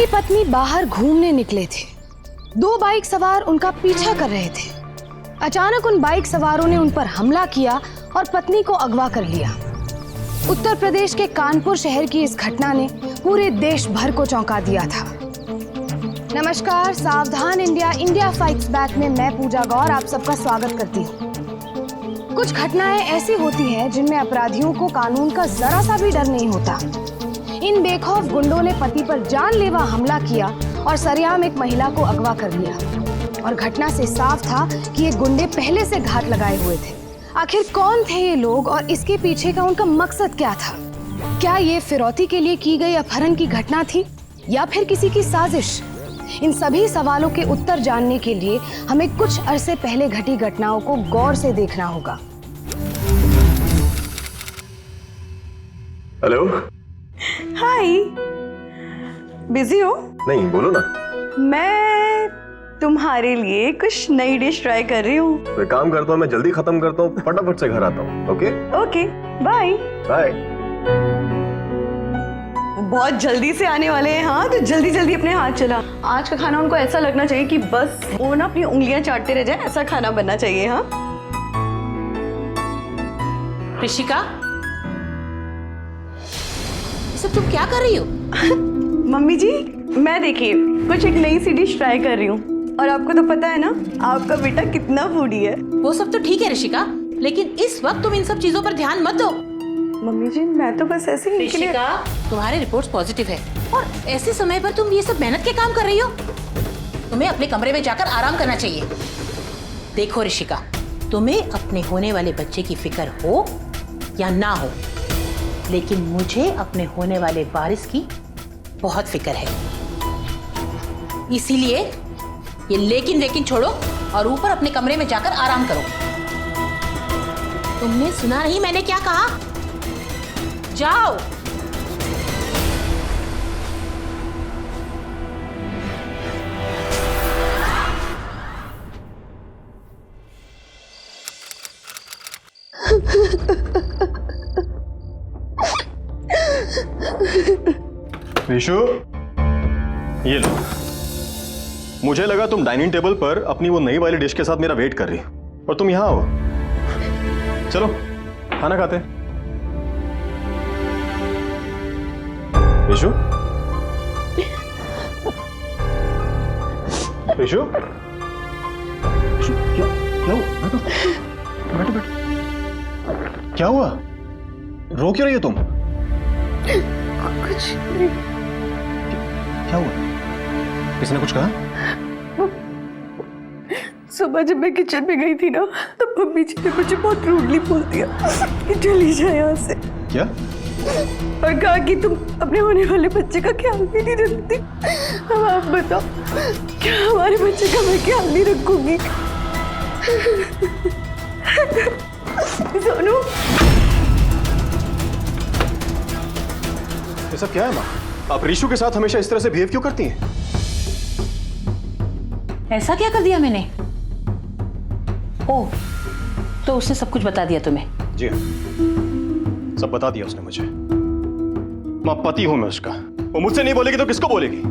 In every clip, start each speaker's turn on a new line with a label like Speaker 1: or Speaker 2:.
Speaker 1: पति पत्नी बाहर घूमने निकले थे। दो बाइक सवार उनका पीछा कर रहे थे। अचानक उन बाइक सवारों ने उन पर हमला किया और पत्नी को अगवा कर लिया। उत्तर प्रदेश के कानपुर शहर की इस घटना ने पूरे देश भर को चौंका दिया था। नमस्कार, सावधान इंडिया, इंडिया फाइट्स बैक में मैं पूजा गौर आप सबका स्वागत करती हूँ। कुछ घटनाएं ऐसी होती हैं जिनमें अपराधियों को कानून का जरा सा भी डर नहीं होता। इन बेखौफ गुंडों ने पति पर जानलेवा हमला किया और सरेआम एक महिला को अगवा कर लिया। और घटना से साफ था कि ये गुंडे पहले से घात लगाए हुए थे। आखिर कौन थे ये लोग और इसके पीछे का उनका मकसद क्या था? क्या ये फिरौती के लिए की गई अपहरण की घटना थी या फिर किसी की साजिश? इन सभी सवालों के उत्तर जानने के लिए हमें कुछ अरसे पहले घटी घटनाओं को गौर से देखना होगा।
Speaker 2: हेलो।
Speaker 3: हाय, बिजी हो?
Speaker 2: नहीं, बोलो ना।
Speaker 3: मैं तुम्हारे लिए कुछ नई डिश ट्राई कर रही हूँ।
Speaker 2: तो एक काम करता हूँ, मैं जल्दी खत्म करता हूँ, फटाफट से घर आता हूँ। Okay
Speaker 3: okay, bye
Speaker 2: bye.
Speaker 3: बहुत जल्दी से आने वाले हैं। हाँ, तो जल्दी जल्दी अपने हाथ चला। आज का खाना उनको ऐसा लगना चाहिए कि बस वो ना अपनी उंगलियां चाटते रह जाए, ऐसा खाना बनना चाहिए। हाँ
Speaker 4: ऋषिका, ये सब तुम क्या कर रही हो?
Speaker 3: मम्मी जी, मैं देखिए कुछ एक नई सी डिश ट्राई कर रही हूँ। और आपको तो पता है ना, आपका बेटा कितना फूडी है।
Speaker 4: वो सब तो ठीक है ऋषिका, लेकिन इस वक्त तुम इन सब चीजों पर ध्यान मत दो।
Speaker 3: मम्मी जी, मैं तो बस ऐसे ही
Speaker 4: ऋषिका, तुम्हारे रिपोर्ट्स पॉजिटिव है और ऐसे समय पर तुम ये सब मेहनत के काम कर रही हो। तुम्हें अपने कमरे में जाकर आराम करना चाहिए। देखो ऋषिका, तुम्हें अपने होने वाले बच्चे की फिक्र हो या ना हो, लेकिन मुझे अपने होने वाले वारिस की बहुत फिक्र है। इसीलिए ये लेकिन छोड़ो और ऊपर अपने कमरे में जाकर आराम करो। तुमने सुना नहीं मैंने क्या कहा? जाओ।
Speaker 2: विशु, ये लो। मुझे लगा तुम डाइनिंग टेबल पर अपनी वो नई वाली डिश के साथ मेरा वेट कर रही हो और तुम यहाँ हो। चलो खाना खाते हैं। विशु, विशु, क्या हुआ? बैठो बैठो। क्या हुआ? रो क्यों रही हो तुम?
Speaker 3: कुछ नहीं।
Speaker 2: क्या हुआ? किसने कुछ कहा?
Speaker 3: सुबह जब मैं किचन में गई थी ना, तो मम्मी जी ने मुझे बहुत रूडली बोल दिया कि चली जाए यहाँ से।
Speaker 2: क्या?
Speaker 3: और कहा कि तुम अपने होने वाले बच्चे का ख्याल भी नहीं रखती। अब आप बताओ, क्या हमारे बच्चे का मैं ख्याल नहीं रखूंगी? सोनू,
Speaker 2: ये सब क्या है माँ? आप ऋषु के साथ हमेशा इस तरह से बिहेव क्यों करती हैं?
Speaker 4: ऐसा क्या कर दिया मैंने? ओह, तो उसने सब कुछ बता दिया तुम्हें?
Speaker 2: जी हाँ, सब बता दिया उसने मुझे। माँ, पति हूं मैं उसका। वो मुझसे नहीं बोलेगी तो किसको बोलेगी?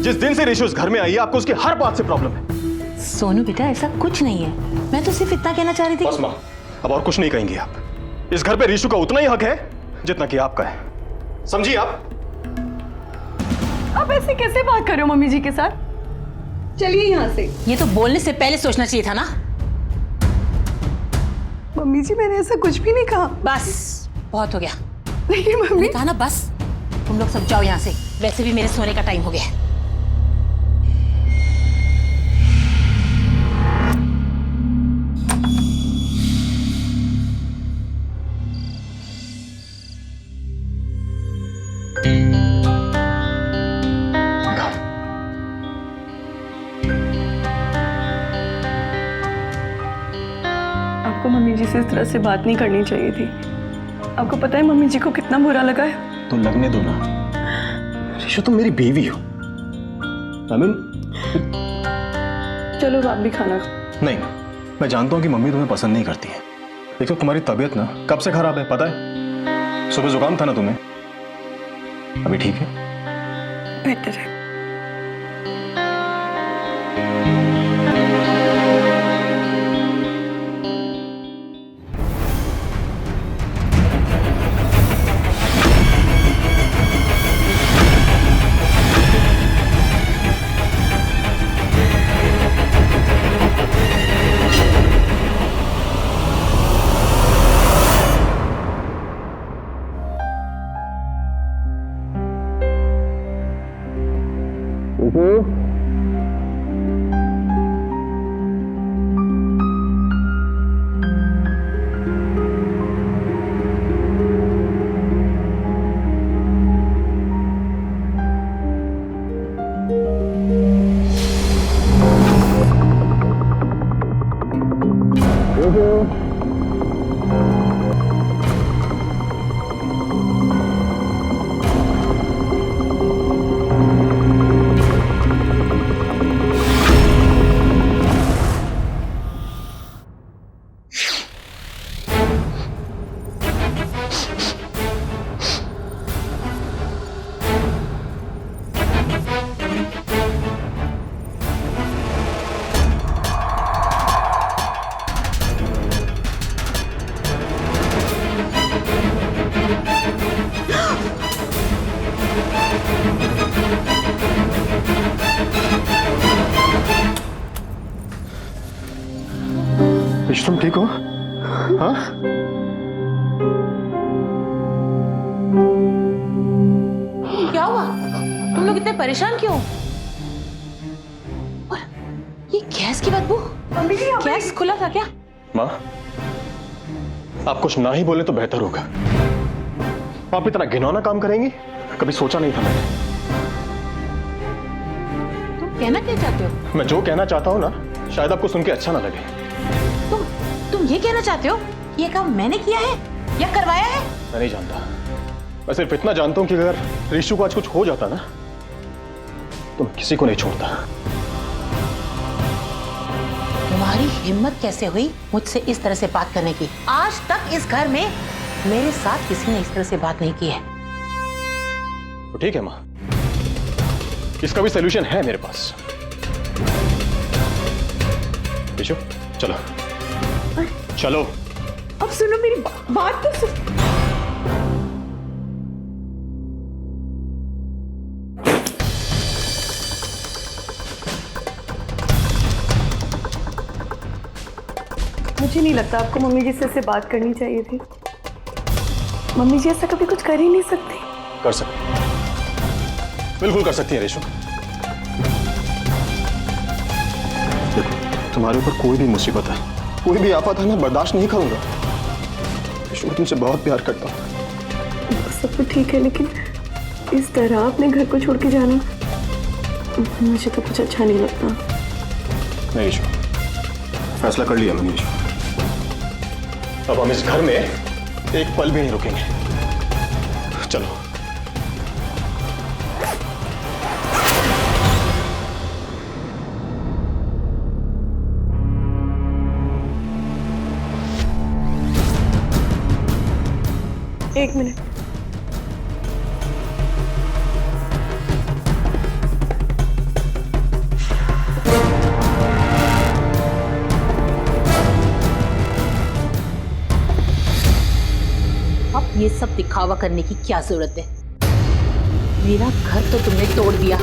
Speaker 2: जिस दिन से ऋषु इस घर में आई है, आपको उसकी हर बात से प्रॉब्लम है।
Speaker 4: सोनू बेटा, ऐसा कुछ नहीं है। मैं तो सिर्फ इतना कहना चाह रही थी।
Speaker 2: बस माँ, अब और कुछ नहीं कहेंगी आप। इस घर पे ऋषु का उतना ही हक है जितना कि आपका है। समझिए
Speaker 3: आप ऐसे कैसे बात कर रहे हो मम्मी जी के साथ? चलिए यहाँ से।
Speaker 4: ये तो बोलने से पहले सोचना चाहिए था ना।
Speaker 3: मम्मी जी, मैंने ऐसा कुछ भी नहीं कहा।
Speaker 4: बस बहुत हो गया।
Speaker 3: नहीं मम्मी,
Speaker 4: मैंने कहा ना बस। तुम लोग सब जाओ यहाँ से, वैसे भी मेरे सोने का टाइम हो गया है।
Speaker 3: आपको मम्मी जी से इस तरह से बात नहीं करनी चाहिए थी। आपको पता है मम्मी जी को कितना बुरा लगा है?
Speaker 2: तो लगने दो ना। ऋषु, तुम मेरी बीवी हो।
Speaker 3: चलो आप भी खाना।
Speaker 2: नहीं, मैं जानता हूं कि मम्मी तुम्हें पसंद नहीं करती है। एक तो तुम्हारी तबीयत ना कब से खराब है पता है? सुबह जुकाम था ना तुम्हें, अभी ठीक है?
Speaker 3: बेटर है।
Speaker 2: विश, तुम ठीक हो? हाँ?
Speaker 4: क्या हुआ? तुम लोग इतने परेशान क्यों? और ये गैस की बदबू? गैस खुला था क्या?
Speaker 2: माँ, आप कुछ ना ही बोले तो बेहतर होगा। आप इतना घिनौना काम करेंगी कभी सोचा नहीं था मैंने।
Speaker 4: तुम कहना क्या चाहते हो?
Speaker 2: मैं जो कहना चाहता हूँ ना, शायद आपको सुन के अच्छा ना लगे।
Speaker 4: तुम ये कहना चाहते हो ये काम मैंने किया है या करवाया है?
Speaker 2: मैं नहीं जानता। मैं सिर्फ इतना जानता हूँ कि अगर ऋषु को आज कुछ हो जाता ना, तो मैं किसी को नहीं छोड़ता।
Speaker 4: तुम्हारी हिम्मत कैसे हुई मुझसे इस तरह से बात करने की? आज तक इस घर में मेरे साथ किसी ने इस तरह से बात नहीं की है।
Speaker 2: तो ठीक है माँ, इसका भी सलूशन है मेरे पास। ऋषु, चलो चलो।
Speaker 3: अब सुनो मेरी बात तो सुनो। मुझे नहीं लगता आपको मम्मी जी से बात करनी चाहिए थी। मम्मी जी ऐसा कभी कुछ कर ही नहीं सकती।
Speaker 2: कर सकती, बिल्कुल कर सकती है ऋषु। तुम्हारे ऊपर कोई भी मुसीबत है, कोई भी आफत है, मैं बर्दाश्त नहीं करूंगा। ऋषु, मैं तुमसे बहुत प्यार करता हूँ।
Speaker 3: सब तो ठीक है, लेकिन इस तरह अपने घर को छोड़ के जाना मुझे तो कुछ अच्छा नहीं लगता।
Speaker 2: नहीं ऋषु, फैसला कर लिया मैंने ऋषु। अब हम इस घर में एक पल भी नहीं रुकेंगे। चलो।
Speaker 3: एक मिनट।
Speaker 4: अब ये सब दिखावा करने की क्या जरूरत है? मेरा घर तो तुमने तोड़ दिया,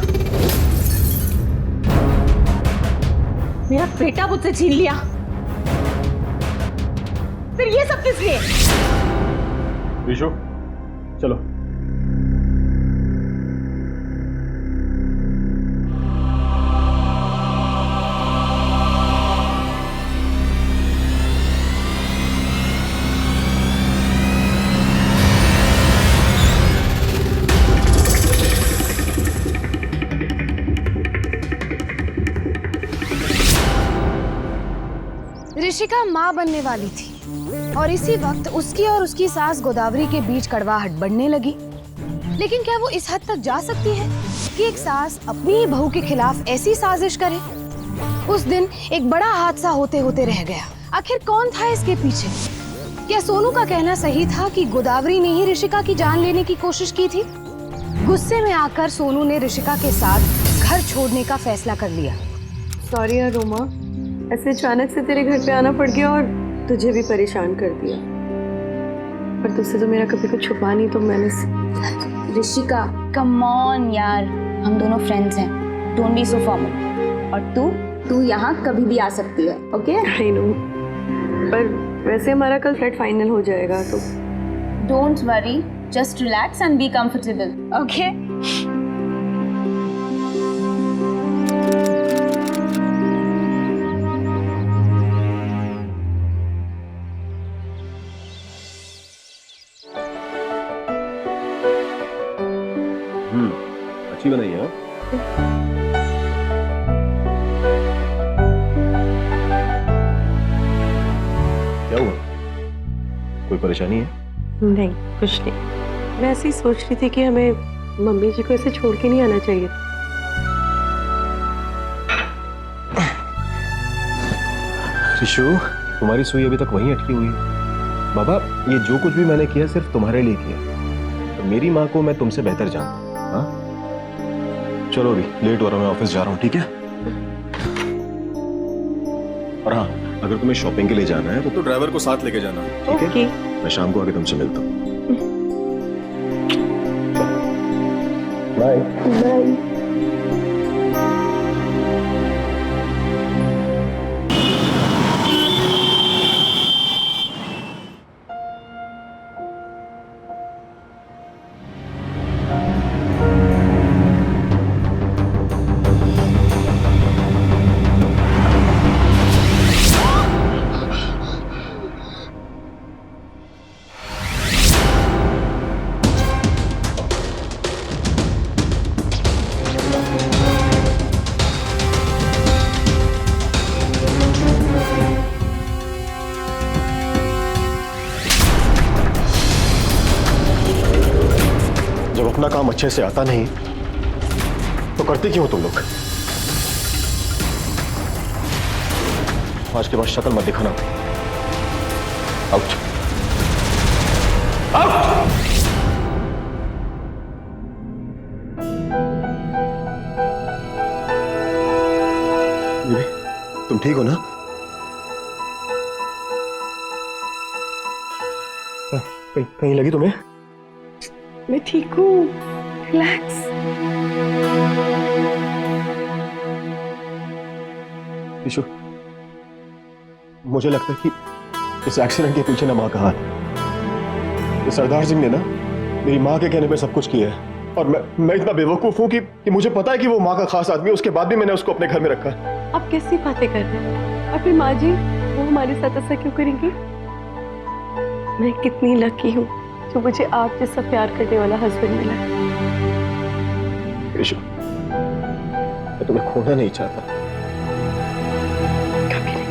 Speaker 4: मेरा बेटा मुझसे छीन लिया, फिर ये सब किस लिए?
Speaker 2: ऋषु, चलो।
Speaker 1: ऋषिका माँ बनने वाली थी और इसी वक्त उसकी और उसकी सास गोदावरी के बीच कड़वाहट बढ़ने लगी। लेकिन क्या वो इस हद तक जा सकती है कि एक सास अपनी ही बहू के खिलाफ ऐसी साजिश करे? उस दिन एक बड़ा हादसा होते होते रह गया। आखिर कौन था इसके पीछे? क्या सोनू का कहना सही था कि गोदावरी ने ही ऋषिका की जान लेने की कोशिश की थी? गुस्से में आकर सोनू ने ऋषिका के साथ घर छोड़ने का फैसला कर लिया।
Speaker 3: सॉरी यार रोमा, ऐसे अचानक से तेरे घर पे आना पड़ गया और तुझे भी परेशान कर दिया। पर तुझसे तो मेरा कभी कुछ छुपा नहीं, तो मैंने।
Speaker 5: ऋषिका कम ऑन यार, हम दोनों फ्रेंड्स हैं, डोंट बी सो फॉर्मल। और तू यहाँ कभी भी आ सकती है, ओके?
Speaker 3: आई नो, पर वैसे हमारा कल फ्लाइट फाइनल हो जाएगा तो।
Speaker 5: Don't worry, just relax and be comfortable, okay?
Speaker 2: अच्छी बनाई है। क्या हुआ, कोई परेशानी है?
Speaker 3: नहीं, कुछ नहीं। मैं ऐसे ही सोच रही थी कि हमें मम्मी जी को ऐसे छोड़ के नहीं आना चाहिए।
Speaker 2: शिशु, तुम्हारी सुई अभी तक वहीं अटकी हुई है। बाबा, ये जो कुछ भी मैंने किया सिर्फ तुम्हारे लिए किया। तो मेरी माँ को मैं तुमसे बेहतर जानता हूँ। हाँ? चलो अभी लेट हो रहा हूँ, मैं ऑफिस जा रहा हूँ, ठीक है? और हाँ, अगर तुम्हें शॉपिंग के लिए जाना है तो ड्राइवर को साथ लेके जाना, ठीक है? मैं शाम को आके तुमसे मिलता हूँ। Bye
Speaker 3: bye.
Speaker 2: जब अपना काम अच्छे से आता नहीं तो करते क्यों तुम लोग? आज के बाद शक्ल मत दिखाना। Out out. बेबी, तुम ठीक हो ना? कहीं लगी तुम्हें?
Speaker 3: मैं ठीक हूँ, रिलैक्स।
Speaker 2: विशु, मुझे लगता है कि इस एक्सीडेंट के पीछे ना माँ का हाथ है। ये सरदार सिंह ने ना मेरी माँ के कहने पे सब कुछ किया है, और मैं इतना बेवकूफ हूँ कि मुझे पता है कि वो माँ का खास आदमी है, उसके बाद भी मैंने उसको अपने घर में रखा।
Speaker 3: आप कैसी बातें कर रहे हैं? और फिर माँ जी वो हमारे साथ ऐसा क्यों करेंगी? मैं कितनी लकी हूँ जो मुझे आप जैसा प्यार करने वाला हस्बैंड मिला।
Speaker 2: विशु, मैं तुम्हें खोना नहीं चाहता।
Speaker 3: कभी नहीं।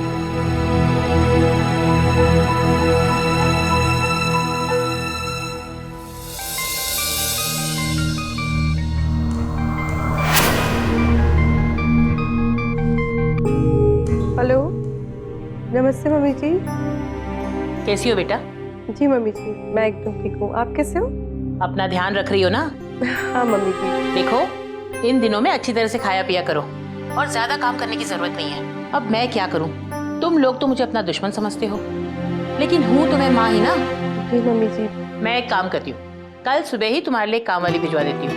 Speaker 3: हेलो, नमस्ते मम्मी जी।
Speaker 4: कैसी हो बेटा?
Speaker 3: जी मम्मी जी, मैं एकदम ठीक हूँ। आप कैसे हो?
Speaker 4: अपना ध्यान रख रही हो ना?
Speaker 3: हाँ मम्मी जी।
Speaker 4: देखो, इन दिनों में अच्छी तरह से खाया पिया करो और ज्यादा काम करने की जरूरत नहीं है। अब मैं क्या करूं? तुम लोग तो मुझे अपना दुश्मन समझते हो, लेकिन हूं तो मैं माँ ही ना।
Speaker 3: जी मम्मी जी।
Speaker 4: मैं एक काम करती हूँ, कल सुबह ही तुम्हारे लिए काम वाली भिजवा देती हूँ।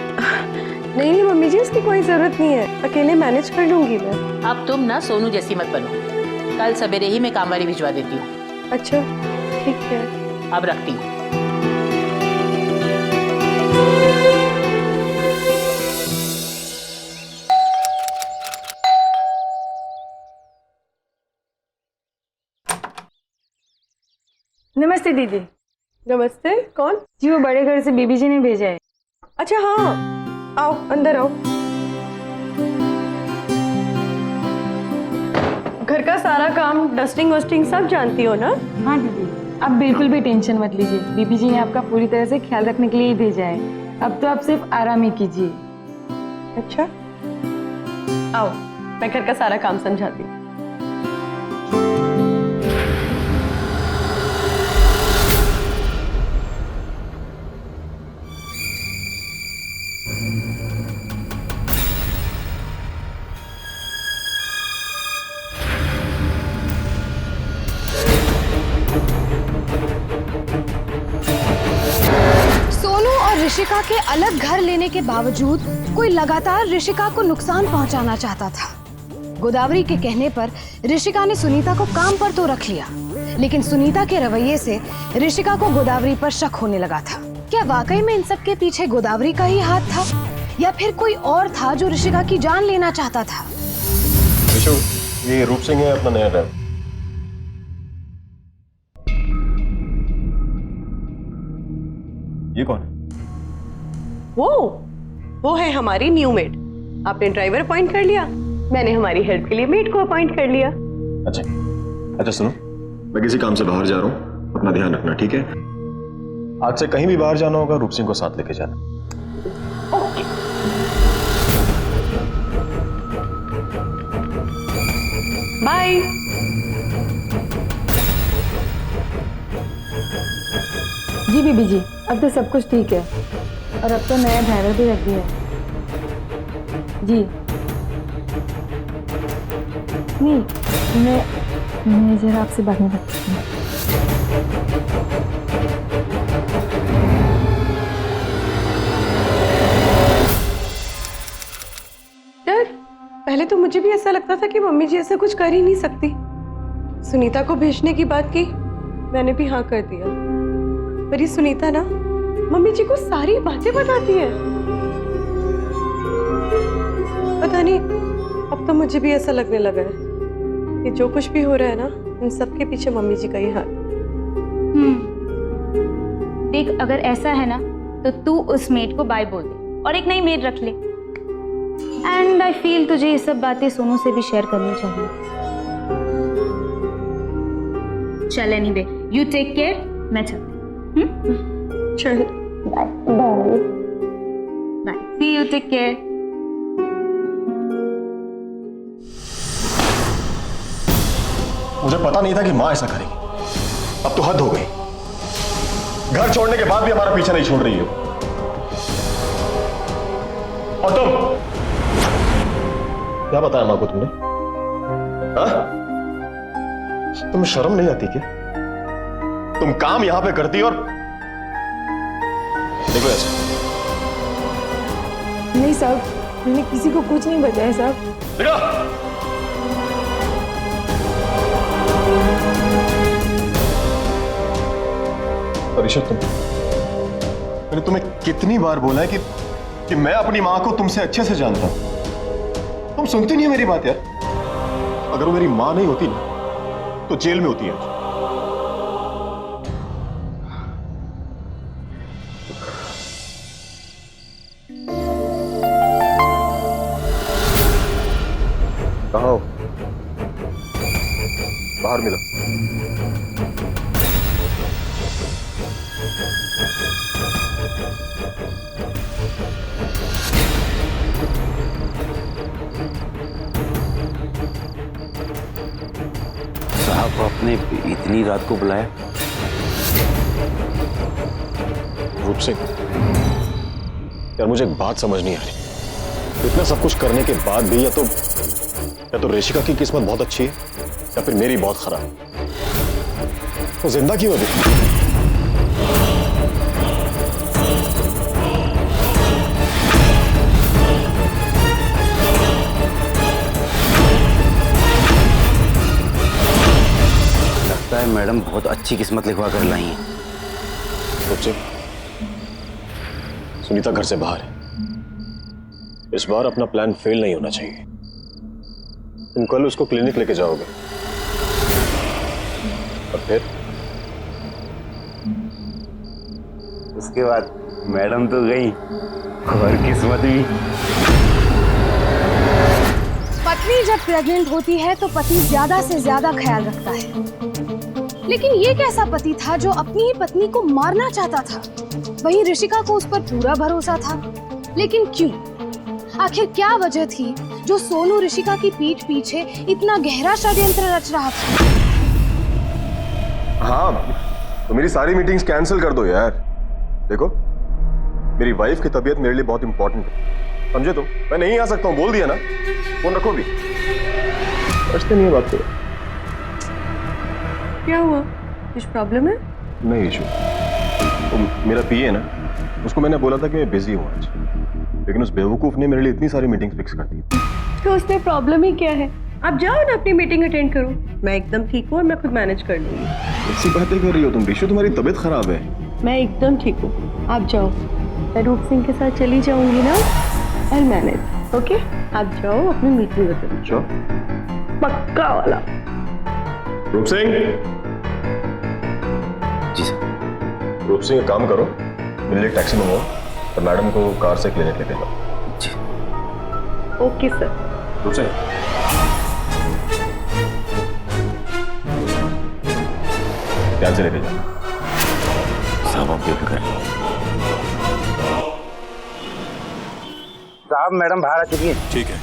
Speaker 3: नहीं नहीं मम्मी जी, उसकी कोई जरूरत नहीं है, अकेले मैनेज कर लूंगी मैं।
Speaker 4: अब तुम ना सोनू जैसी मत बनो, कल सवेरे ही मैं काम वाली भिजवा देती हूँ।
Speaker 3: अच्छा ठीक है।
Speaker 4: अब रखती हूँ।
Speaker 6: नमस्ते दीदी।
Speaker 3: नमस्ते, कौन?
Speaker 6: जी वो बड़े घर से बीबी जी ने भेजा है।
Speaker 3: अच्छा हाँ, आओ अंदर आओ। घर का सारा काम, डस्टिंग वस्टिंग सब जानती हो ना?
Speaker 6: हाँ दीदी, आप बिल्कुल भी टेंशन मत लीजिए, बीबी जी ने आपका पूरी तरह से ख्याल रखने के लिए ही भेजा है। अब तो आप सिर्फ आराम ही कीजिए।
Speaker 3: अच्छा आओ, मैं घर का सारा काम समझाती हूँ।
Speaker 1: सोनू और ऋषिका के अलग घर लेने के बावजूद कोई लगातार ऋषिका को नुकसान पहुंचाना चाहता था। गोदावरी के कहने पर ऋषिका ने सुनीता को काम पर तो रख लिया, लेकिन सुनीता के रवैये से ऋषिका को गोदावरी पर शक होने लगा था। क्या वाकई में इन सब के पीछे गोदावरी का ही हाथ था, या फिर कोई और था जो ऋषिका की जान लेना चाहता था?
Speaker 2: विशु, ये रूप सिंह है, अपना नया ड्राइवर। ये कौन है?
Speaker 3: वो है हमारी न्यू मेड। आपने ड्राइवर अपॉइंट कर लिया, मैंने हमारी हेल्प के लिए मेड को अपॉइंट कर लिया।
Speaker 2: अच्छा सुनो, मैं किसी काम से बाहर जा रहा हूँ, अपना ध्यान रखना, ठीक है? आज से कहीं भी बाहर जाना होगा रूप सिंह को साथ लेके जाना।
Speaker 3: ओके। बाय।
Speaker 6: जी बीबी जी, अब तो सब कुछ ठीक है, और अब तो नया ड्राइवर भी रख दिया है। जी नहीं, मैं जरा आपसे बात नहीं कर सकती।
Speaker 3: यार, पहले तो मुझे भी ऐसा लगता था कि मम्मी जी ऐसा कुछ कर ही नहीं सकती। सुनीता को भेजने की बात की, मैंने भी हाँ कर दिया। पर ये सुनीता ना मम्मी जी को सारी बातें बताती है। पता नहीं, अब तो मुझे भी ऐसा लगने लगा है कि जो कुछ भी हो रहा है ना, इन सब के पीछे मम्मी जी का ही हाथ।
Speaker 5: देख, अगर ऐसा है ना तो तू उस मेड को बाय बोल दे और एक नई मेड रख ले। एंड आई फील तुझे ये सब बातें सोनू से भी शेयर करनी चाहिए। चल एनीवे, यू टेक केयर, मैं चलती हूँ।
Speaker 3: चल
Speaker 5: bye bye, see you, take care.
Speaker 2: मुझे पता नहीं था कि माँ ऐसा करेगी। अब तो हद हो गई। घर छोड़ने के बाद भी हमारा पीछा नहीं छोड़ रही है। और तुम क्या बताया माँ को तुमने? हाँ? तुम्हें शर्म नहीं आती क्या? तुम काम यहां पे करती और देखो ऐसे।
Speaker 6: नहीं साहब, मैंने किसी को कुछ नहीं बताया साहब।
Speaker 2: देखो, ऋषभ, मैंने तुम्हें कितनी बार बोला है कि मैं अपनी मां को तुमसे अच्छे से जानता हूं। तुम सुनती नहीं हो मेरी बात यार। अगर वो मेरी मां नहीं होती ना तो जेल में होती है। कहाँ हो? बाहर मिलो।
Speaker 7: साहब, आपने इतनी रात को बुलाया?
Speaker 2: रूप सिंह, यार मुझे एक बात समझ नहीं आ रही। इतना सब कुछ करने के बाद भी या तो ऋषिका की किस्मत बहुत अच्छी है या फिर मेरी बहुत खराब। वो जिंदा क्यों है?
Speaker 7: लगता है मैडम बहुत अच्छी किस्मत लिखवा कर लाई हैं।
Speaker 2: रूप सिंह, सुनीता घर से बाहर है। इस बार अपना प्लान फेल नहीं होना चाहिए। तुम कल उसको क्लिनिक लेके जाओगे और फिर
Speaker 7: उसके बाद मैडम तो गई और किस्मत भी।
Speaker 1: पत्नी जब प्रेग्नेंट होती है तो पति ज्यादा से ज्यादा ख्याल रखता है, लेकिन ये कैसा पति था जो अपनी ही पत्नी को मारना चाहता था? वहीं ऋषिका को उस पर पूरा भरोसा था, लेकिन क्यों? आखिर क्या वजह थी जो सोनू ऋषिका की पीठ पीछे इतना गहरा षड्यंत्र रच रहा था?
Speaker 2: हाँ, तो मेरी सारी मीटिंग्स कैंसिल कर दो यार। देखो, मेरी वाइफ की तबीयत मेरे लिए बहुत इंपॉर्टेंट है, समझे तुम? मैं नहीं आ सकता हूँ, बोल दिया ना। फोन रखो भी। समझते नहीं है बात करो।
Speaker 3: क्या हुआ, कुछ प्रॉब्लम है?
Speaker 2: नहीं इशू, तो मेरा पीए ना, उसको मैंने बोला था कि मैं बिजी हूँ आज, लेकिन उस बेवकूफ ने मेरे लिए इतनी सारी मीटिंग फिक्स कर दी।
Speaker 3: तो उसमें प्रॉब्लम ही क्या है? आप जाओ ना अपनी मीटिंग अटेंड करो। मैं एकदम ठीक हूँ और मैं खुद मैनेज कर लूंगी।
Speaker 2: ऐसी बातें कर रही हो तुम ऋषु, तुम्हारी तबीयत खराब है।
Speaker 3: मैं एकदम ठीक हूँ, आप जाओ। मैं रूप सिंह के साथ चली जाऊंगी ना, आई मैनेज। ओके, आप जाओ अपनी मीटिंग अटेंड।
Speaker 2: श्योर?
Speaker 3: पक्का वाला।
Speaker 2: रूप सिंह।
Speaker 7: जी सर।
Speaker 2: रूप सिंह, एक काम करो, मेरे लिए टैक्सी मंगवाओ और मैडम को कार से क्लिनिक लेके जाओ।
Speaker 7: जी।
Speaker 3: Okay sir.
Speaker 2: रूप सिंह, ध्यान से लेके जाओ।
Speaker 7: साहब आप बेफिक्र रहिए। साहब मैडम बाहर आ चुकी है।
Speaker 2: ठीक है,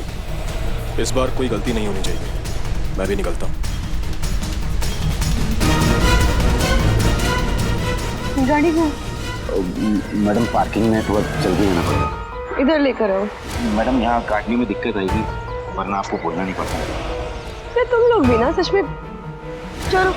Speaker 2: इस बार कोई गलती नहीं होनी चाहिए, मैं भी निकलता हूँ।
Speaker 3: गाड़ी को
Speaker 7: मैडम पार्किंग में थोड़ा जल्दी जाना पड़ेगा।
Speaker 3: इधर लेकर आओ।
Speaker 7: मैडम यहाँ काटने में दिक्कत आएगी, वरना आपको बोलना नहीं पड़ता।
Speaker 3: क्या तुम लोग भी ना सच में? चलो।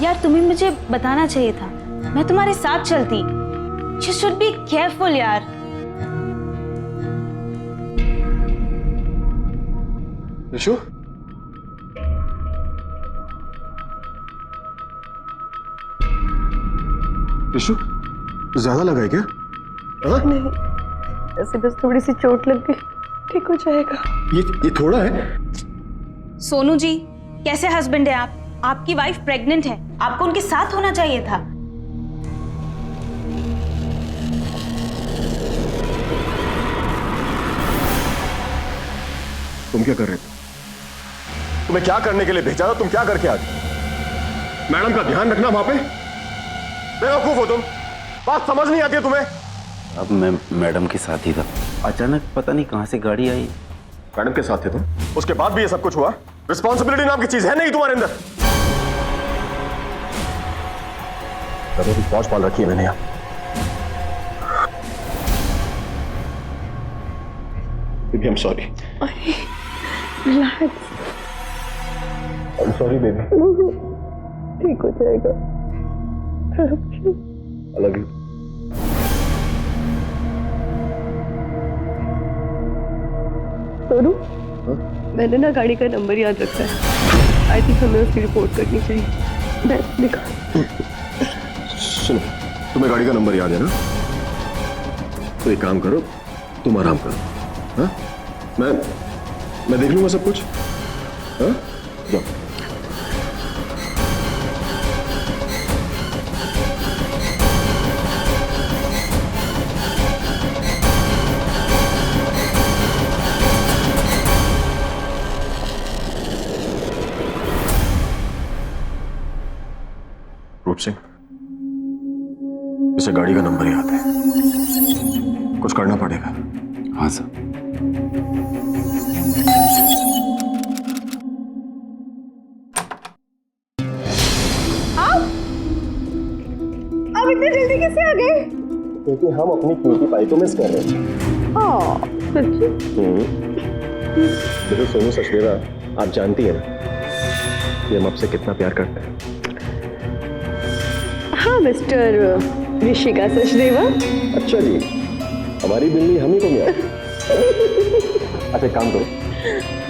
Speaker 5: यार तुम्हें मुझे बताना चाहिए था, मैं तुम्हारे साथ चलती। यू शुड बी केयरफुल यार।
Speaker 2: ऋषु, ऋषु, ज्यादा लगा है क्या? हाँ?
Speaker 3: नहीं, ऐसे बस थोड़ी सी चोट लग गई, ठीक हो जाएगा।
Speaker 2: ये थोड़ा है।
Speaker 5: सोनू जी, कैसे हस्बैंड है आप? आपकी वाइफ प्रेग्नेंट है, आपको उनके साथ होना चाहिए था।
Speaker 2: तुम क्या कर रहे थे? तुम्हें क्या करने के लिए भेजा था? तुम क्या करके आ गए? मैडम का ध्यान रखना वहां पे। बेवकूफ हो तुम, बात समझ नहीं आती है तुम्हें।
Speaker 7: अब मैं मैडम के साथ ही था, अचानक पता नहीं कहाँ से गाड़ी आई।
Speaker 2: मैडम के साथ थे तुम, उसके बाद भी ये सब कुछ हुआ? रिस्पॉन्सिबिलिटी नाम की चीज है नहीं तुम्हारे अंदर। कभी भी फौज पाल रखी है मैंने यहाँ। Baby, I'm sorry.
Speaker 3: Relax,
Speaker 2: I'm sorry, baby.
Speaker 3: ठीक हो जाएगा।
Speaker 2: I love you.
Speaker 3: सोनू, मैंने ना गाड़ी का नंबर याद रखा है। आई थिंक हमें उसकी रिपोर्ट करनी चाहिए। मैं दिखा।
Speaker 2: सुनो, तुम्हें गाड़ी का नंबर याद है ना? तो एक काम करो, तुम आराम करो। हाँ? मैं देख लूंगा सब कुछ। हाँ? जाओ। रूप सिंह, इसे गाड़ी का नंबर याद है, कुछ करना पड़ेगा।
Speaker 7: हाँ सर।
Speaker 3: अब इतनी जल्दी कैसे आ गए?
Speaker 2: क्योंकि हम अपनी क्यूटी पाई को मिस कर रहे थे।
Speaker 3: सच्ची?
Speaker 2: देखो सोनू सचदेवा, आप जानती है ना कि हम आपसे कितना प्यार करते हैं।
Speaker 3: हाँ मिस्टर ऋषिका सचदेवा।
Speaker 2: अच्छा जी, हमारी बिल्ली हम ही को मियाँ। अच्छा एक काम करो,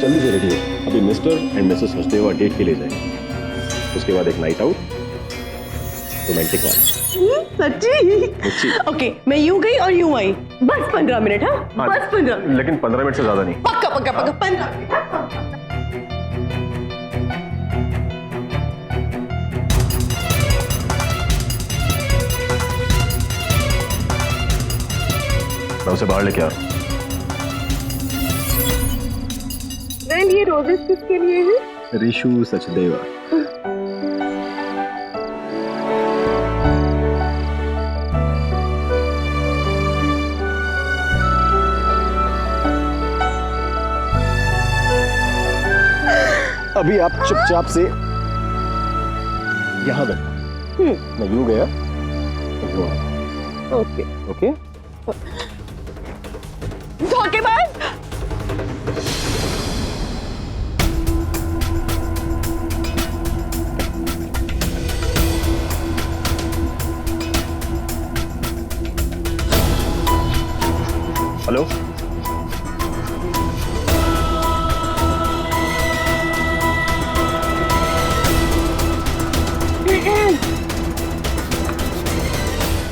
Speaker 2: जल्दी से रेडी हो, अभी Mr and Mrs Sachdeva date के लिए जाएंगे, उसके बाद एक नाइट आउट रोमांटिक वाला।
Speaker 3: सच्ची? ओके, मैं यूं गई और यूं आई, बस 15 मिनट। हाँ बस 15 मिनट।
Speaker 2: लेकिन 15 मिनट से ज्यादा नहीं।
Speaker 3: पक्का पक्का पक्का 15 मिनट।
Speaker 2: मैं उसे बाहर लेके आ रहा हूँ।
Speaker 3: मैम ये रोजेस किसके लिए है?
Speaker 2: रिशु सचदेवा। अभी आप चुपचाप से यहाँ बैठो। मैं यूं गया तो यूं आया।
Speaker 3: ओके।
Speaker 2: ओके
Speaker 3: धोखेबाज।
Speaker 2: हेलो,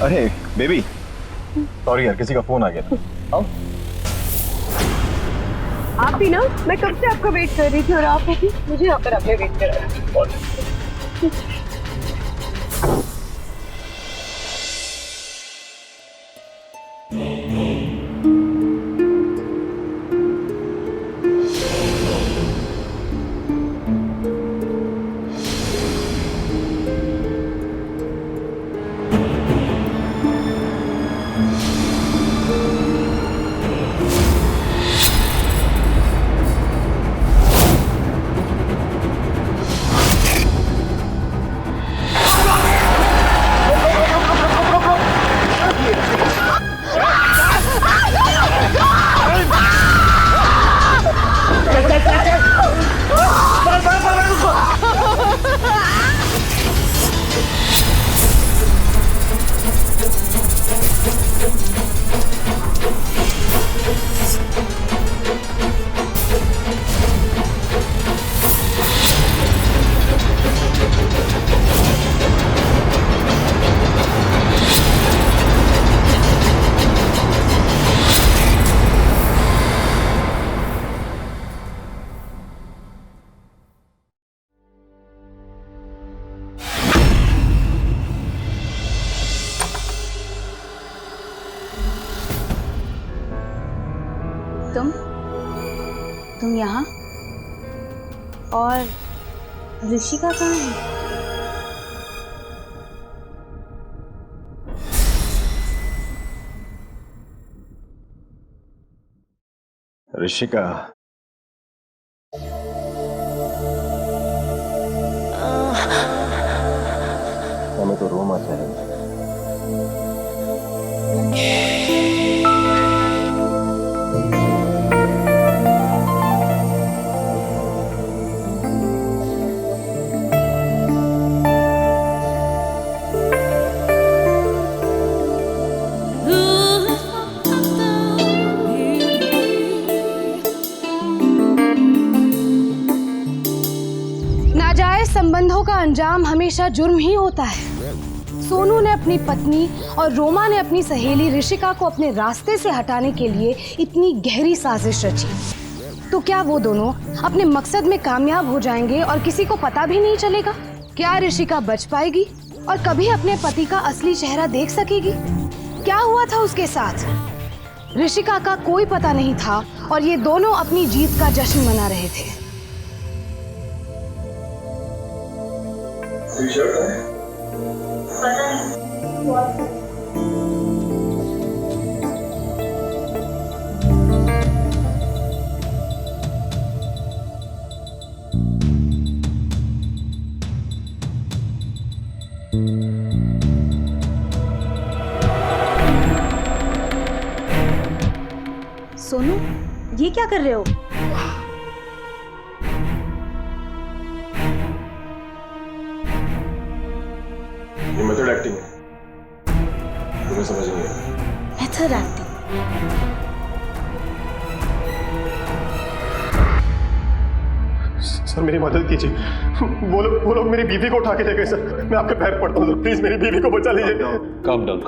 Speaker 2: अरे बेबी, सॉरी यार, किसी का फोन आ गया था। आओ।
Speaker 3: आप ही ना, मैं कब से आपका वेट कर रही थी और आप भी मुझे यहाँ पर आपने वेट करा।
Speaker 5: तुम यहाँ? और ऋषिका कहाँ है?
Speaker 2: ऋषिका, हमें तो रोम आता है।
Speaker 1: नाजायज संबंधों का अंजाम हमेशा जुर्म ही होता है। सोनू ने अपनी पत्नी और रोमा ने अपनी सहेली ऋषिका को अपने रास्ते से हटाने के लिए इतनी गहरी साजिश रची, तो क्या वो दोनों अपने मकसद में कामयाब हो जाएंगे और किसी को पता भी नहीं चलेगा? क्या ऋषिका बच पाएगी और कभी अपने पति का असली चेहरा देख सकेगी? क्या हुआ था उसके साथ? ऋषिका का कोई पता नहीं था और ये दोनों अपनी जीत का जश्न मना रहे थे।
Speaker 5: सोनू, ये क्या कर रहे हो?
Speaker 2: ये मेथड एक्टिंग है, तुम्हें समझ नहीं आया।
Speaker 5: Method acting?
Speaker 2: सर मेरी मदद कीजिए, वो लोग मेरी बीवी को उठा के ले गए सर। मैं आपके पैर पड़ता हूँ, प्लीज मेरी बीवी को बचा लीजिए।
Speaker 8: Calm down.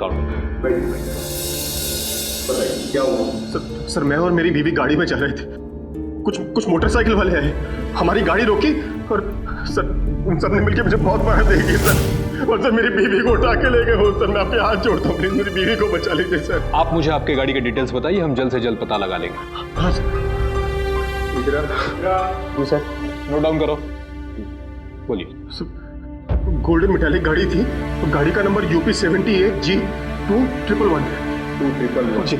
Speaker 2: बताइए क्या हुआ? सर मैं और मेरी बीवी गाड़ी में जा रहे थे, कुछ मोटरसाइकिल वाले आए, हमारी गाड़ी रोकी और सर उन सब ने मिलकर मुझे बहुत मार दी सर। और सर मेरी बीवी को उठा के ले गए हो सर, मैं आपके हाथ जोड़ता हूँ, प्लीज मेरी बीवी को बचा लीजिए सर।
Speaker 8: आप मुझे आपके गाड़ी के डिटेल्स बताइए, हम जल्द से जल्द पता लगा लेंगे।
Speaker 2: हाँ सर।
Speaker 8: जी सर, नोट डाउन करो, बोलिए।
Speaker 2: गोल्डन मेटालिक गाड़ी थी, गाड़ी का नंबर UP 78G2111 जी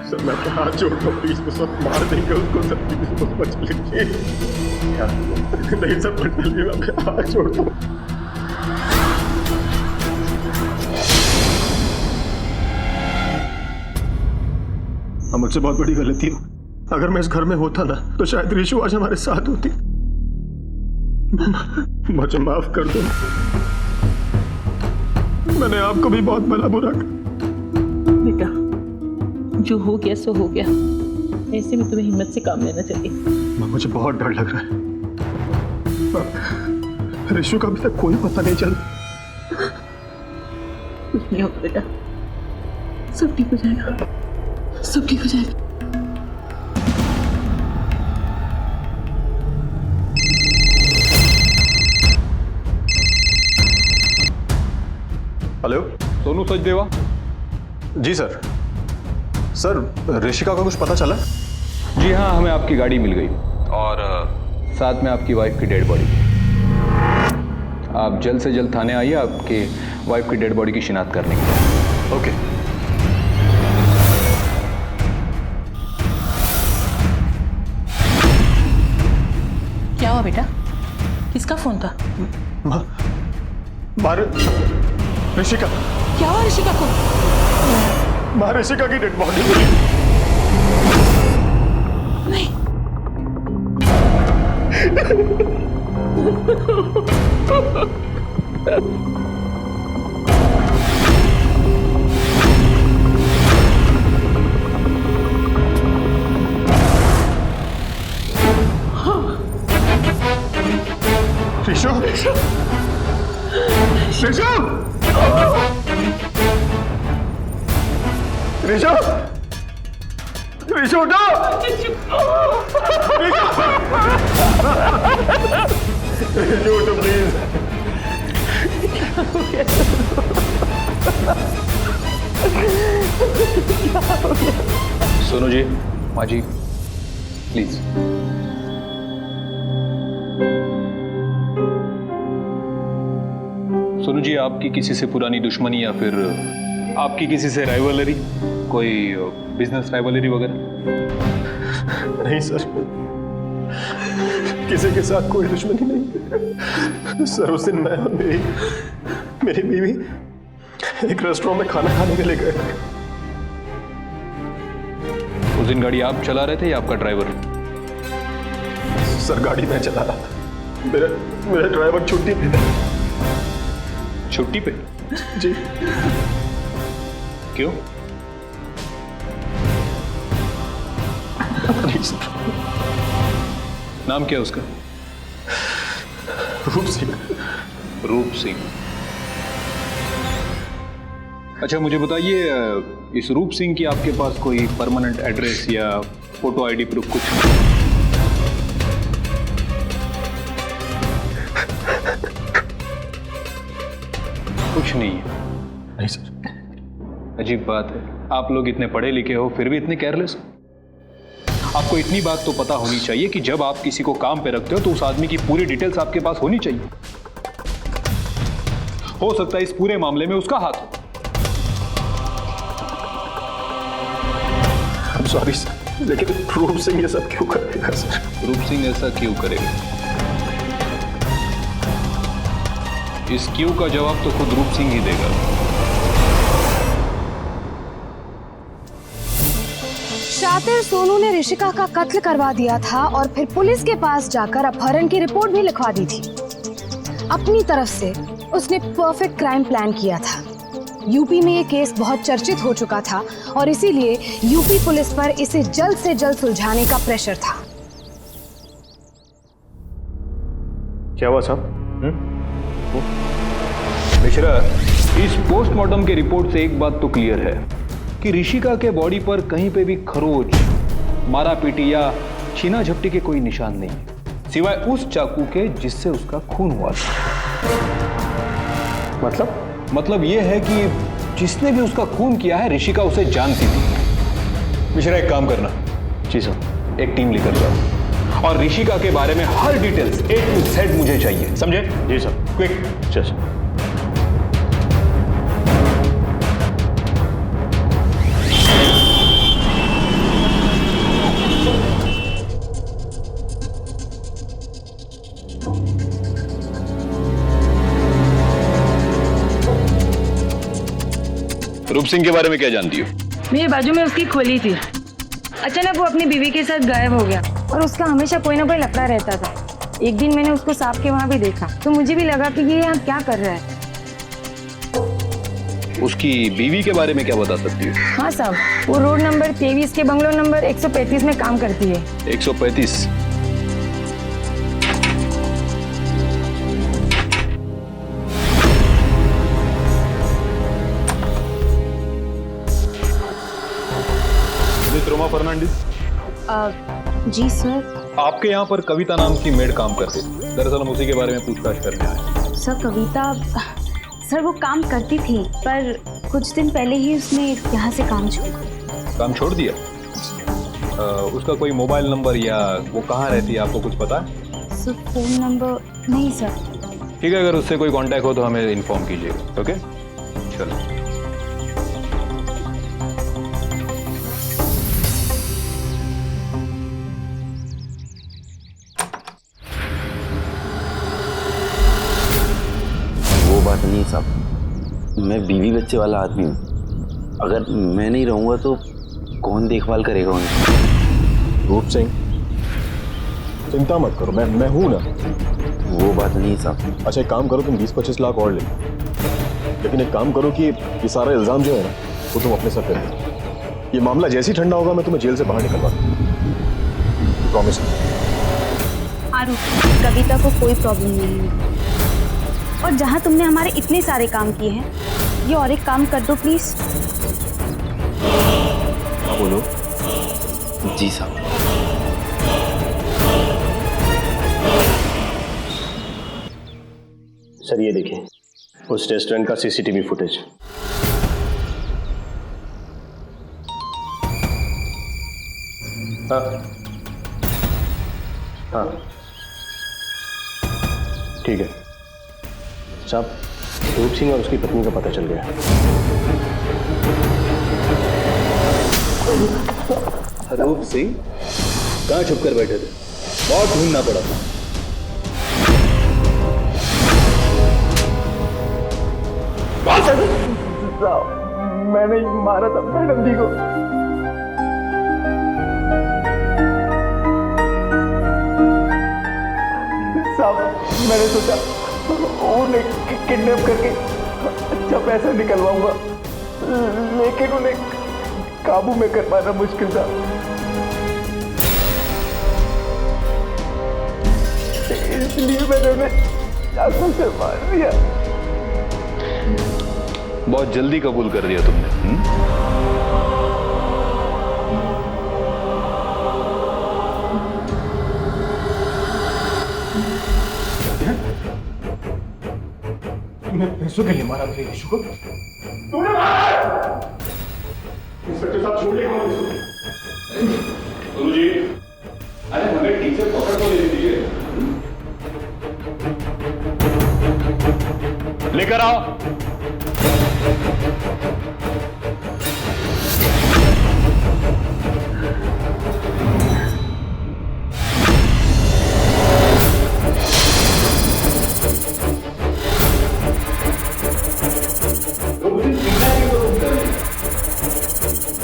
Speaker 2: सर। मैं आपके हाथ जोड़ता हूँ, प्लीज वो सब मार देंगे उसको सर, प्लीज उसको बचा लीजिए। नहीं सर, पर्सनली मैं आपके हाथ जोड़ता हूँ। मुझसे बहुत बड़ी गलती है, अगर मैं इस घर में होता ना तो शायद रिशु आज हमारे साथ होती। मुझे माफ कर दो, मैंने आपको भी बहुत बड़ा बुरा कर।
Speaker 4: बेटा, जो हो गया सो हो गया, ऐसे में तुम्हें हिम्मत से काम लेना चाहिए।
Speaker 2: मुझे बहुत डर लग रहा है, रिशु का अभी तक कोई पता नहीं चला।
Speaker 4: कुछ नहीं होगा बेटा, सब ठीक हो जाएगा, सब ठीक हो जाएगा।
Speaker 2: हेलो,
Speaker 8: सोनू सचदेवा।
Speaker 2: जी सर। सर ऋषिका का कुछ पता चला?
Speaker 8: जी हाँ, हमें आपकी गाड़ी मिल गई और साथ में आपकी वाइफ की डेड बॉडी। आप जल्द से जल्द थाने आइए आपके वाइफ की डेड बॉडी की शिनाख्त करने के लिए।
Speaker 2: ओके।
Speaker 4: क्या हुआ बेटा, किसका फोन था?
Speaker 2: ऋषिका।
Speaker 4: क्या हुआ ऋषिका को?
Speaker 2: ऋषिका की डेड बॉडी
Speaker 4: नहीं।
Speaker 2: रिशु, रिशु, रिशु, रिशु उठो, रिशु उठो प्लीज।
Speaker 8: सोनू जी, माँ जी, प्लीज। सोनू जी, आपकी किसी से पुरानी दुश्मनी या फिर आपकी किसी से राइवलरी, कोई बिजनेस राइवलरी वगैरह?
Speaker 2: नहीं सर, किसी के साथ कोई दुश्मनी नहीं सर। उस दिन मैं और मेरी बीवी एक रेस्टोरेंट में खाना खाने के लिए गए।
Speaker 8: उस दिन गाड़ी आप चला रहे थे या आपका ड्राइवर?
Speaker 2: सर गाड़ी मैं चला रहा था, मेरा ड्राइवर छुट्टी पे था।
Speaker 8: छुट्टी पे?
Speaker 2: जी।
Speaker 8: क्यों?
Speaker 2: नहीं सर।
Speaker 8: नाम क्या उसका?
Speaker 2: रूप सिंह।
Speaker 8: रूप सिंह। अच्छा मुझे बताइए, इस रूप सिंह की आपके पास कोई परमानेंट एड्रेस या फोटो आईडी प्रूफ कुछ? कुछ नहीं है?
Speaker 2: नहीं सर।
Speaker 8: अजीब बात है, आप लोग इतने पढ़े लिखे हो फिर भी इतने केयरलेस हो। आपको इतनी बात तो पता होनी चाहिए कि जब आप किसी को काम पे रखते हो तो उस आदमी की पूरी डिटेल्स आपके पास होनी चाहिए। हो सकता है इस पूरे मामले में उसका हाथ हो।
Speaker 2: सॉरी सर, लेकिन रूप सिंह ये सब क्यों करेगा सर?
Speaker 8: रूप सिंह ऐसा क्यों करेगा? इस क्यों का जवाब तो खुद रूप सिंह ही देगा।
Speaker 1: शातिर सोनू ने ऋषिका का कत्ल करवा दिया था और फिर पुलिस के पास जाकर अपहरण की रिपोर्ट भी लिखवा दी थी। अपनी तरफ से उसने परफेक्ट क्राइम प्लान किया था। यूपी में ये केस बहुत चर्चित हो चुका था और इसीलिए यूपी पुलिस पर इसे जल्द से जल्द सुलझाने का प्रेशर था।
Speaker 2: क्या हुआ साहब?
Speaker 8: मिश्रा, इस पोस्टमार्टम के रिपोर्ट से एक बात तो क्लियर है कि ऋषिका के बॉडी पर कहीं पे भी खरोच, मारापीटी या छीना झपटी के कोई निशान नहीं, सिवाय उस चाकू के जिससे उसका खून हुआ था। मतलब ये है कि जिसने भी उसका खून किया है ऋषिका उसे जानती थी। मिश्रा एक काम करना। जी सर। एक टीम लेकर जाओ और ऋषिका के बारे में हर डिटेल्स A to Z मुझे चाहिए, समझे? जी सर। क्विक। चल। रूप सिंह के बारे में क्या जानती हो?
Speaker 6: मेरे बाजू में उसकी खोली थी, अचानक वो अपनी बीवी के साथ गायब हो गया और उसका हमेशा कोई ना कोई लफड़ा रहता था। एक दिन मैंने उसको सांप के वहां भी देखा तो मुझे भी लगा कि ये यहाँ क्या कर रहा है।
Speaker 8: उसकी बीवी के बारे में क्या बता सकती हो?
Speaker 6: हाँ साहब, वो रोड नंबर 23 के बंगलो नंबर 135 में काम करती है।
Speaker 8: 135। रोमा फर्नांडिस।
Speaker 5: जी सर।
Speaker 8: आपके यहाँ पर कविता नाम की मेड काम करती थी। दरअसल हम उसी के बारे में पूछताछ करने आए।
Speaker 5: सर कविता, सर वो काम करती थी पर कुछ दिन पहले ही उसने यहाँ से काम छोड़ दिया।
Speaker 8: काम छोड़ दिया? उसका कोई मोबाइल नंबर या वो कहाँ रहती है आपको कुछ पता है?
Speaker 5: सर फोन नंबर नहीं सर।
Speaker 8: ठीक है, अगर उससे कोई कांटेक्ट हो तो हमें इन्फॉर्म कीजिएगा। ओके चलो।
Speaker 7: बात नहीं साहब, मैं बीवी बच्चे वाला आदमी हूँ। अगर मैं नहीं रहूंगा तो कौन देखभाल करेगा उन्हें?
Speaker 2: रूप सिंह, चिंता मत करो, मैं हूं ना।
Speaker 7: वो बात नहीं साहब।
Speaker 2: अच्छा एक काम करो, तुम 20-25 लाख और ले, लेकिन एक काम करो कि ये सारा इल्जाम जो है ना वो तुम अपने सर पे लो। ये मामला जैसे ही ठंडा होगा मैं तुम्हें जेल से बाहर निकलवा दूंगा, प्रॉमिस।
Speaker 5: आरुष, कविता को कोई प्रॉब्लम नहीं है और जहाँ तुमने हमारे इतने सारे काम किए हैं, ये और एक काम कर दो प्लीज।
Speaker 2: हाँ बोलो।
Speaker 7: जी साहब।
Speaker 2: सर ये देखिए उस रेस्टोरेंट का सीसीटीवी फुटेज। हाँ हाँ ठीक है साहब, रूप सिंह और उसकी पत्नी का पता चल गया।
Speaker 8: रूप सिंह कहाँ छुप कर बैठे थे? बहुत ढूंढना पड़ा।
Speaker 2: मैंने मारा था मैडम जी को। साहब मैंने सोचा उन्हें किडनैप करके अच्छा पैसा निकलवाऊंगा, लेकिन उन्हें काबू में कर पाना मुश्किल था। इसलिए मैंने उन्हें चाकू से मार दिया।
Speaker 8: बहुत जल्दी कबूल कर दिया तुमने।
Speaker 2: मैं पैसों के लिए मारा मेरे यीशु को। तूने मारा! इंस्पेक्टर साहब छोड़ लेगा मुझे।
Speaker 8: सोनू जी, अरे हमें ठीक से पकड़ तो ले लीजिए। लेकर आओ।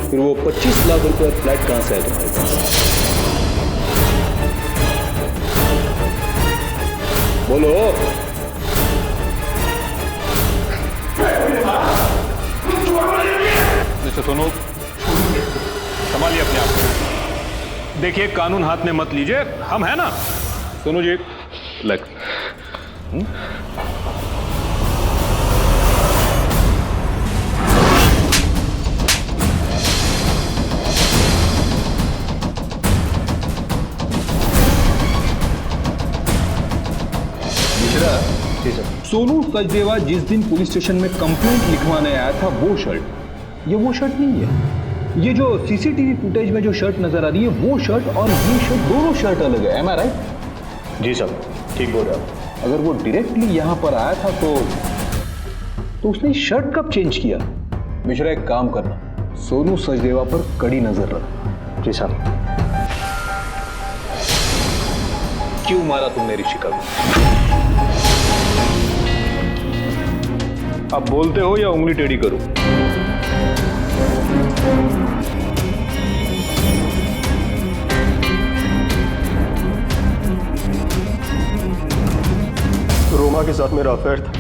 Speaker 8: फिर वो 25 लाख रुपए फ्लैट कहां से है तुम्हारे पास? बोलो। मिस्टर सोनू, संभालिए अपने आप को। देखिए कानून हाथ में मत लीजिए, हम है ना। सोनू जी लग। सोनू सचदेवा जिस दिन पुलिस स्टेशन में कंप्लेंट लिखवाने आया था वो शर्ट, ये वो शर्ट नहीं है। ये जो सीसीटीवी फुटेज में जो शर्ट नजर आ रही है वो शर्ट और ये शर्ट, दोनों शर्ट अलग है। एम आई राइट?
Speaker 2: जी साहब, ठीक बोल रहे आप।
Speaker 8: अगर वो डायरेक्टली यहाँ पर आया था तो उसने शर्ट कब चेंज किया? मिश्रा एक काम करना, सोनू सचदेवा पर कड़ी नजर रख।
Speaker 2: जी साहब।
Speaker 8: क्यों मारा तुमने ऋषिका को? अब बोलते हो या उंगली टेढ़ी करूं?
Speaker 2: रोमा के साथ मेरा अफेयर था।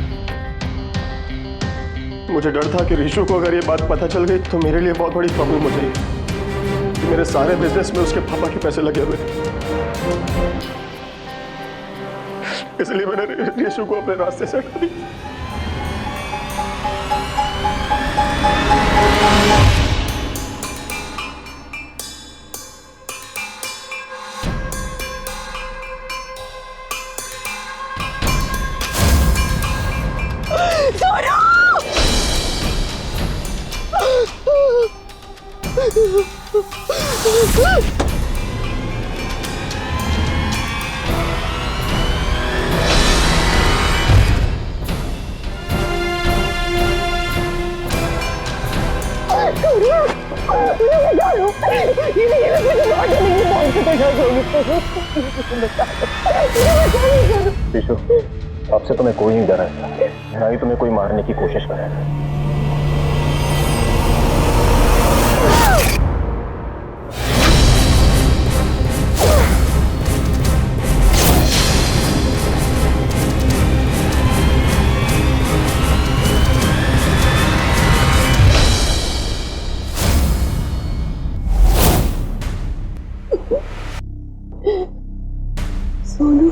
Speaker 2: मुझे डर था कि ऋषु को अगर ये बात पता चल गई तो मेरे लिए बहुत बड़ी प्रॉब्लम हो जाएगी। मेरे सारे बिजनेस में उसके पापा के पैसे लगे हुए थे, इसलिए मैंने ऋषु को अपने रास्ते से हटा दिया। ऋषु, आपसे तुम्हें कोई नहीं डरा है, ना ही तुम्हें कोई मारने की कोशिश करेगा।
Speaker 3: सोनू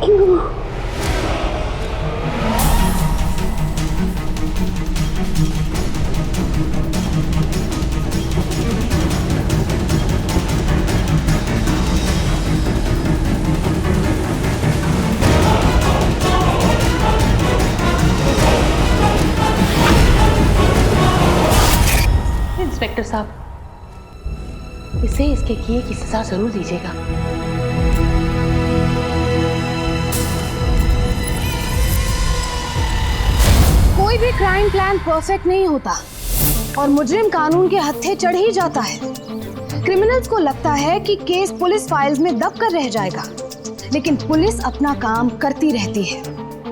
Speaker 3: क्यों?
Speaker 4: इंस्पेक्टर साहब, इसे इसके किए की सजा जरूर दीजिएगा।
Speaker 1: कोई भी क्राइम प्लान परफेक्ट नहीं होता और मुजरिम कानून के हत्थे चढ़ ही जाता है। क्रिमिनल्स को लगता है कि केस पुलिस फाइल्स में दब कर रह जाएगा, लेकिन पुलिस अपना काम करती रहती है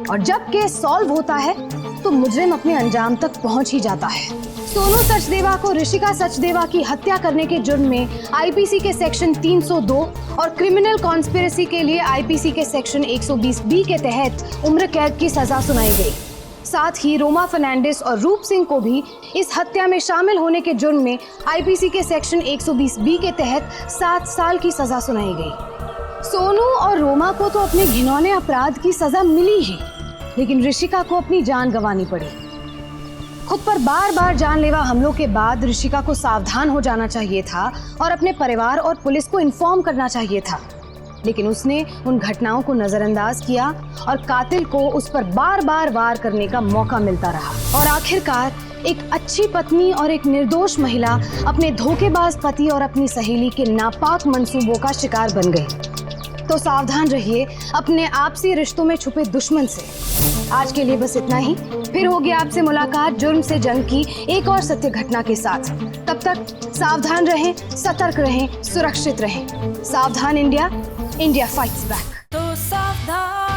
Speaker 1: और जब केस सॉल्व होता है तो मुजरिम अपने अंजाम तक पहुंच ही जाता है। सोनू सचदेवा को ऋषिका सचदेवा की हत्या करने के जुर्म में आईपीसी के सेक्शन 302 और क्रिमिनल कॉन्स्पिरेसी के लिए आईपीसी के सेक्शन 120B के तहत उम्र कैद की सजा सुनाई गई। साथ ही रोमा फर्नांडिस और रूप सिंह को भी इस हत्या में शामिल होने के जुर्म में आईपीसी के सेक्शन 120B के तहत 7 साल की सजा सुनाई गई। सोनू और रोमा को तो अपने घिनौने अपराध की सजा मिली ही, लेकिन ऋषिका को अपनी जान गंवानी पड़ी। खुद पर बार बार जानलेवा हमलों के बाद ऋषिका को सावधान हो जाना चाहिए था और अपने परिवार और पुलिस को इन्फॉर्म करना चाहिए था, लेकिन उसने उन घटनाओं को नजरअंदाज किया और कातिल को उस पर बार बार वार करने का मौका मिलता रहा और आखिरकार एक अच्छी पत्नी और एक निर्दोष महिला अपने धोखेबाज पति और अपनी सहेली के नापाक मंसूबों का शिकार बन गई। तो सावधान रहिए अपने आपसी रिश्तों में छुपे दुश्मन से। आज के लिए बस इतना ही, फिर होगी आपसे मुलाकात जुर्म से जंग की एक और सत्य घटना के साथ। तब तक सावधान रहें, सतर्क रहें, सुरक्षित रहें। सावधान इंडिया, इंडिया फाइट्स बैक।
Speaker 9: तो सावधान